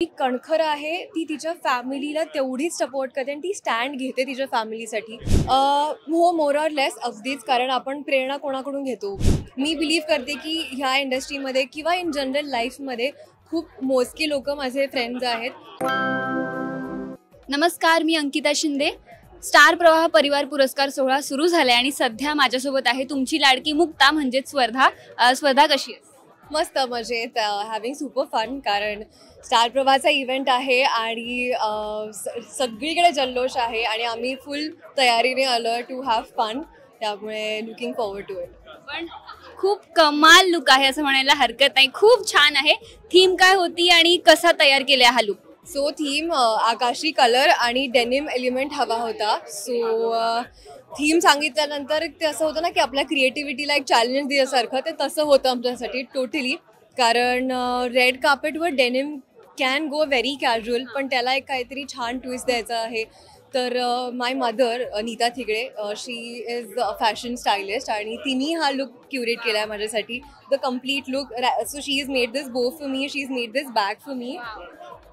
ती कणखर आहे, ती तिच्या फॅमिलीला तेवढीच सपोर्ट करते आणि ती स्टँड घेते तिच्या फॅमिलीसाठी. हो, मोर ऑर लेस अगदीच, कारण आपण प्रेरणा कोणाकडून घेतो. मी बिलीव्ह करते की ह्या इंडस्ट्रीमध्ये किंवा इन जनरल लाईफमध्ये खूप मोजके लोक माझे फ्रेंड्स आहेत. नमस्कार, मी अंकिता शिंदे. स्टार प्रवाह परिवार पुरस्कार सोहळा सुरू झाला आणि सध्या माझ्यासोबत आहे तुमची लाडकी मुक्ता म्हणजेच स्वर्धा. स्वर्धा कशी आहे? मस्त, मजेत, हॅव्हिंग सुपर फन. कारण स्टार प्रवाहाचा इव्हेंट आहे आणि सगळीकडे जल्लोष आहे आणि आम्ही फुल तयारीने आलो टू हॅव फन. त्यामुळे लुकिंग फॉरवर्ड टू इट. पण खूप कमाल लुक आहे असं म्हणायला हरकत नाही. खूप छान आहे. थीम काय होती आणि कसा तयार केला हा लुक? सो थीम आकाशी कलर आणि डेनिम एलिमेंट हवा होता. सो थीम सांगितल्यानंतर ते असं होतं ना की आपल्या क्रिएटिव्हिटीला एक चॅलेंज दिल्यासारखं ते तसं होतं आमच्यासाठी टोटली. कारण रेड कार्पेटवर denim can go very casual, पण त्याला एक काहीतरी छान ट्विस्ट द्यायचा आहे. तर my mother Neeta Thigde, she is a fashion stylist आणि तिने हा लुक क्युरेट केला आहे माझ्यासाठी. The complete look. So she is made this bow for me, she is made this bag for me.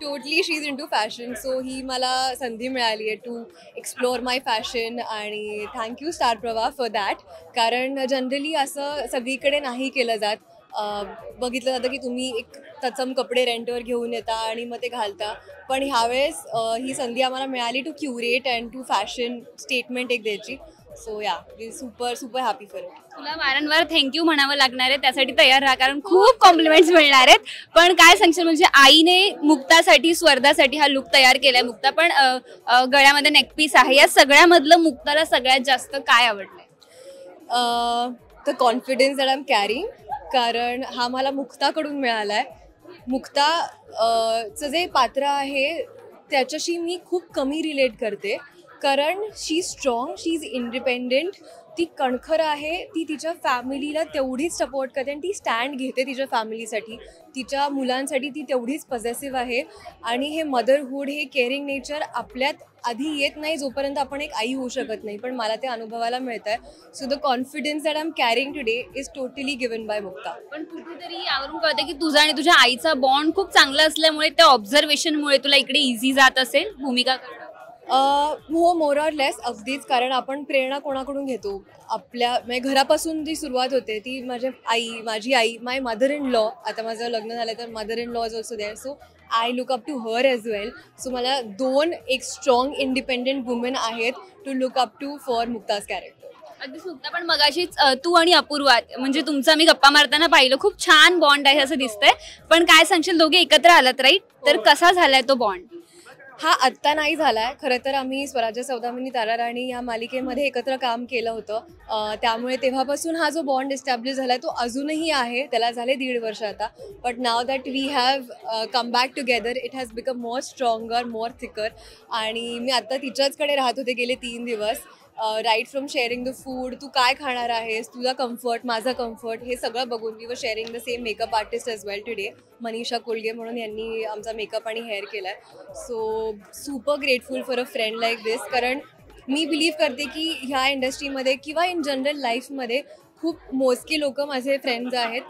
Totally she is into fashion. सो ही मला संधी मिळाली आहे टू एक्सप्लोअर माय फॅशन आणि थँक्यू स्टार प्रवाह फॉर दॅट. कारण generally असं सगळीकडे नाही केलं जात. बघितलं जातं की तुम्ही एक तत्सम कपडे रेंटवर घेऊन येता आणि मग ते घालता, पण ह्यावेळेस ही संधी आम्हाला मिळाली to curate and to fashion statement एक द्यायची. So yeah, we super super happy for it. तुला वारंवार थँक्यू म्हणावं लागणार आहे, त्यासाठी तयार राहा कारण खूप कॉम्प्लिमेंट्स मिळणार आहेत. पण काय सांगशील, म्हणजे आईने मुक्तासाठी स्वर्धासाठी हा लुक तयार केलाय. मुक्ता पण गळ्यामध्ये नेकपीस आहे. या सगळ्यामधलं मुक्ताला सगळ्यात जास्त काय आवडलंय? The confidence that I am carrying. कारण हा मला मुक्ताकडून मिळाला आहे. मुक्ताचं जे पात्र आहे त्याच्याशी मी खूप कमी रिलेट करते. कारण she is strong, she is independent, ती कणखर आहे, ती तिच्या फॅमिलीला तेवढीच सपोर्ट करते आणि ती स्टँड घेते तिच्या फॅमिलीसाठी. तिच्या मुलांसाठी ती तेवढीच पॉझेसिव्ह आहे. आणि हे मदरहूड, हे केअरिंग नेचर आपल्यात आधी येत नाही जोपर्यंत आपण एक आई होऊ शकत नाही, पण मला ते अनुभवायला मिळत आहे. So the confidence that I am carrying today is totally given by Mukta. पण कुठेतरी यावरून कळतं की तुझा आणि तुझ्या आईचा बॉन्ड खूप चांगला असल्यामुळे त्या ऑब्झर्वेशनमुळे तुला इकडे इझी जात असेल भूमिका करणं. हो, मोर ऑर लेस अगदीच. कारण आपण प्रेरणा कोणाकडून घेतो. आपल्या म्हणजे घरापासून जी सुरुवात होते ती माझी आई, माय मदर इन लॉ. आता माझं लग्न झालं तर mother in law is also there. So I look up to her as well. So मला दोन एक स्ट्रॉंग इंडिपेंडेंट वुमेन आहेत to look up to for Mukta's character. अगदीच मुक्ता, पण मगाशीच तू आणि अपूर्वा म्हणजे तुमचा मी गप्पा मारताना पाहिलं, खूप छान बॉन्ड आहे असं दिसतंय. पण काय सांगशील, दोघे एकत्र आलात राईट? तर कसा झालाय तो बॉन्ड? हा आत्ता नाही झाला आहे. खरं तर आम्ही स्वराज्य सौदामिनी ताराराणी या मालिकेमध्ये एकत्र काम केलं होतं. त्यामुळे तेव्हापासून हा जो बॉन्ड एस्टॅब्लिश झाला आहे तो अजूनही आहे. त्याला झाले 1.5 वर्ष आता. But now that we have come back together, it has become more stronger, more thicker. आणि मी आत्ता तिच्याचकडे राहत होते गेले 3 दिवस. Right from sharing the food, तू काय खाणार आहेस, तुझा कम्फर्ट, माझा कम्फर्ट, हे सगळं बघून we are sharing the same makeup artist as well today. Manisha Kolge म्हणून यांनी आमचा मेकअप आणि हेअर केला आहे. So super grateful for a friend like this. कारण मी बिलीव्ह करते की ह्या इंडस्ट्रीमध्ये किंवा इन जनरल लाईफमध्ये खूप मोजके लोक माझे फ्रेंड्स आहेत,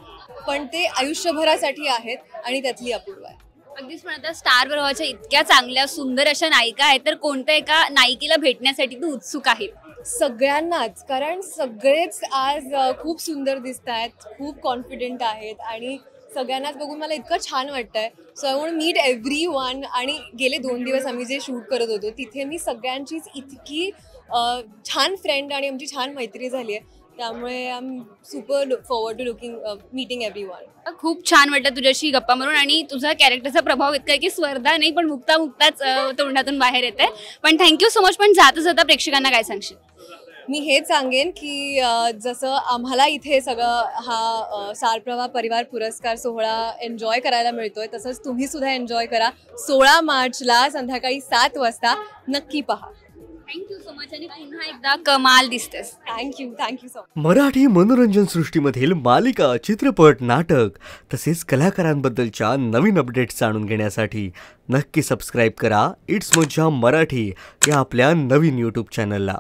पण ते आयुष्यभरासाठी आहेत आणि त्यातली अपूर्वा आहे. अगदीच. पण आता स्टार प्रवाहाच्या इतक्या चांगल्या सुंदर अशा नायिका आहेत, तर कोणत्या एका नायिकेला भेटण्यासाठी तू उत्सुक आहे? सगळ्यांनाच. कारण सगळेच आज खूप सुंदर दिसत आहेत, खूप कॉन्फिडेंट आहेत आणि सगळ्यांनाच बघून मला इतकं छान वाटतं आहे. So I want meet everyone. आणि गेले 2 दिवस आम्ही जे शूट करत होतो तिथे मी सगळ्यांचीच इतकी छान फ्रेंड आणि आमची छान मैत्री झाली आहे. त्यामुळे I am super forward to meeting everyone. खूप छान वाटलं तुझ्याशी गप्पा मारून आणि तुझा कॅरेक्टरचा प्रभाव इतका आहे की स्वर्धा नाही पण मुक्ताच तोंडातून बाहेर येते. पण थँक्यू सो मच. पण जाता जाता प्रेक्षकांना काय सांगशील? मी हेच सांगेन की जसं आम्हाला इथे सगळं हा स्टार प्रवाह परिवार पुरस्कार सोहळा एन्जॉय करायला मिळतोय, तसंच तुम्ही सुद्धा एन्जॉय करा. 16 मार्चला संध्याकाळी 7 वाजता नक्की पहा. Thank you so much. आणि पुन्हा एकदा कमाल दिसतेस. Thank you so much. मराठी मनोरंजन सृष्टीमधील मालिका, चित्रपट, नाटक तसेच कलाकारांबद्दलच्या नवीन अपडेट्स जाणून घेण्यासाठी नक्की सबस्क्राईब करा इट्स मज्जा मराठी या आपल्या नवीन यूट्यूब चॅनलला.